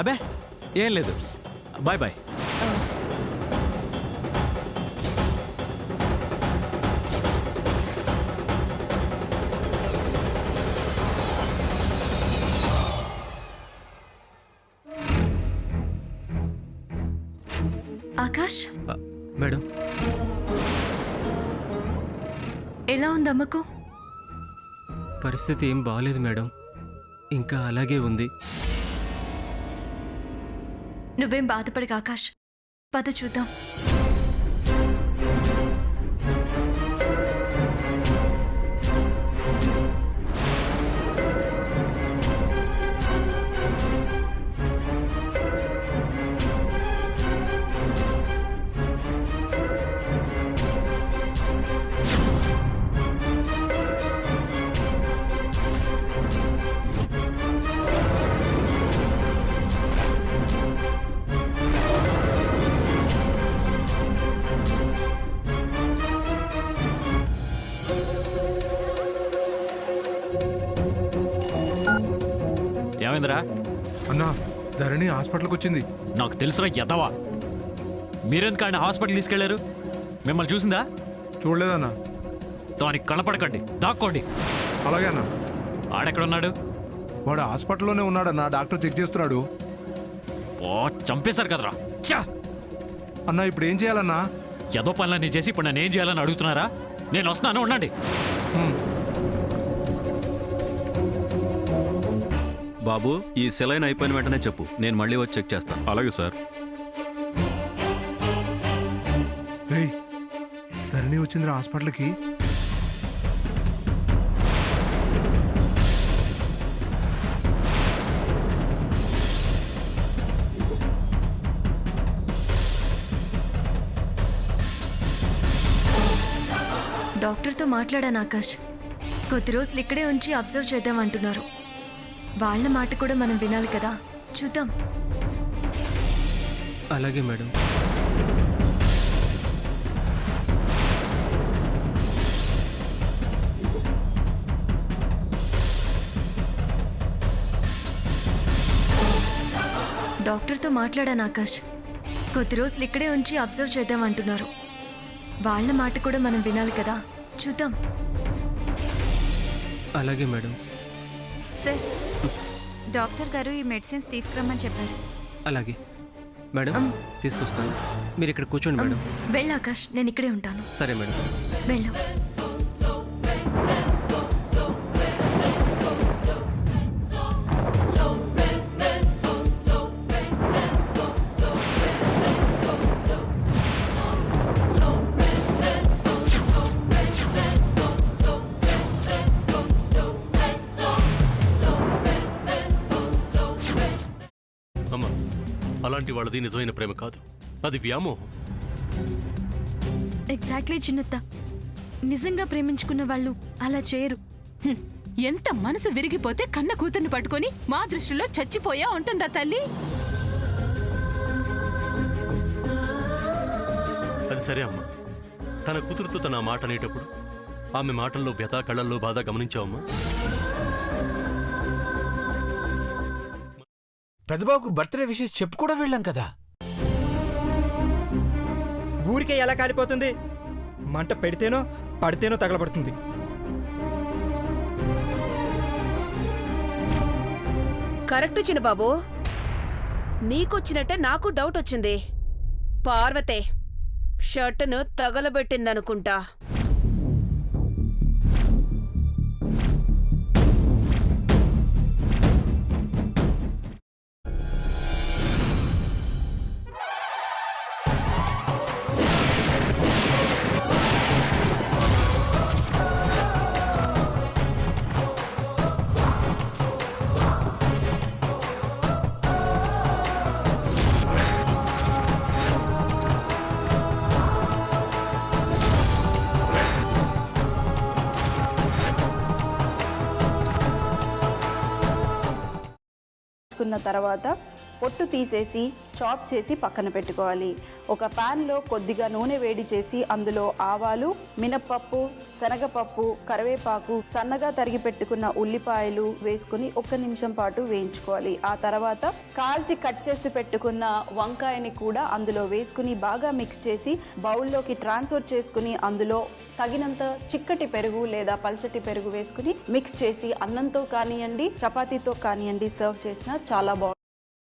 అబే ఏం లేదు, bye bye. Akash, madam ఎలా ఉంది అమ్మకు? పరిస్థితి ఏం బాగాలేదు మేడం, ఇంకా అలాగే ఉంది. నువ్వేం బాధపడక ఆకాష్, పద చూద్దాం. ఏమైందిరా? అన్నా, ధరణి హాస్పిటల్కి వచ్చింది. నాకు తెలుసురా ఎదవా, మీరెందుకు ఆయన హాస్పిటల్ తీసుకెళ్లారు? మిమ్మల్ని చూసిందా? చూడలేదన్నా. దానికి కనపడకండి, దాక్కోండి. అలాగే అన్నా. ఆడెక్కడున్నాడు? వాడు హాస్పిటల్లోనే ఉన్నాడన్నా, డాక్టర్ చెక్ చేస్తున్నాడు. ఓ చంపేశారు కదరా. చా అన్నా, ఇప్పుడు ఏం చేయాలన్నా? ఏదో పనులన్నీ చేసి ఇప్పుడు నన్ను ఏం చేయాలని అడుగుతున్నారా? నేను వస్తున్నాను, ఉండండి. బాబు, ఈ సెలైన్ అయిపోయిన వెంటనే చెప్పు, నేను మళ్ళీ వచ్చి చెక్ చేస్తాను. అలాగే సార్. రేయ్, ధరణి వచ్చిందిరా హాస్పిటల్కి. డాక్టర్తో మాట్లాడాను ఆకాష్. కొద్ది రోజులు ఇక్కడే ఉంచి అబ్జర్వ్ చేద్దామంటున్నారు. వాళ్ళ మాట కూడా మనం వినాలి కదా, చూద్దాం. అలాగే మేడం. డాక్టర్తో మాట్లాడాను ఆకాష్. కొద్ది రోజులు ఇక్కడే ఉంచి అబ్జర్వ్ చేద్దామంటున్నారు. వాళ్ళ మాట కూడా మనం వినాలి కదా, చూద్దాం. అలాగే మేడం. సార్, డాక్టర్ గారు ఈ మెడిసిన్స్ తీసుకురమ్మని చెప్పారు. అలాగే మేడం, తీసుకొస్తాను. మీరు ఇక్కడ కూర్చోండి మేడం. వెళ్ళు ఆకాష్, నేను ఇక్కడే ఉంటాను. సరే మేడం. వెళ్ళు. అమ్మా, అలాంటి వాళ్ళది నిజమైన ప్రేమ కాదు, అది వ్యామోహం. ఎగ్జాక్ట్లీ చిన్నత్త, నిజంగా ప్రేమించుకున్న వాళ్ళు అలా చేయరు. ఎంత మనసు విరిగిపోతే కన్న కూతుర్ని పట్టుకొని మా దృష్టిలో చచ్చిపోయా ఉంటుందా తల్లి? అది సరే అమ్మా, తన కూతురుతో తన మాట అనేటప్పుడు ఆమె మాటల్లో వ్యథ, కళ్ళల్లో బాధ గమనించావమ్మా? పెద్దబాబుకు బర్త్డే విషెస్ చెప్పు కూడా వెళ్ళాం కదా. ఊరికే ఎలా కాలిపోతుంది? మంట పెడితేనో పడితేనో తగలబడుతుంది. కరెక్ట్ చిన్నబాబు, నీకొచ్చినట్టే నాకు డౌట్ వచ్చింది. పార్వతే షర్టును తగలబెట్టిందనుకుంటా. తర్వాత పొట్టు తీసేసి చాప్ చేసి పక్కన పెట్టుకోవాలి. ఒక ప్యాన్లో కొద్దిగా నూనె వేడి చేసి అందులో ఆవాలు, మినప్పప్పు, శనగపప్పు, కరివేపాకు, సన్నగా తరిగి పెట్టుకున్న ఉల్లిపాయలు వేసుకుని 1 నిమిషం పాటు వేయించుకోవాలి. ఆ తర్వాత కాల్చి కట్ చేసి పెట్టుకున్న వంకాయని కూడా అందులో వేసుకుని బాగా మిక్స్ చేసి బౌల్లోకి ట్రాన్స్ఫర్ చేసుకుని అందులో తగినంత చిక్కటి పెరుగు లేదా పల్చటి పెరుగు వేసుకుని మిక్స్ చేసి అన్నంతో కానివ్వండి, చపాతీతో కానివ్వండి సర్వ్ చేసినా చాలా బాగుంటుంది.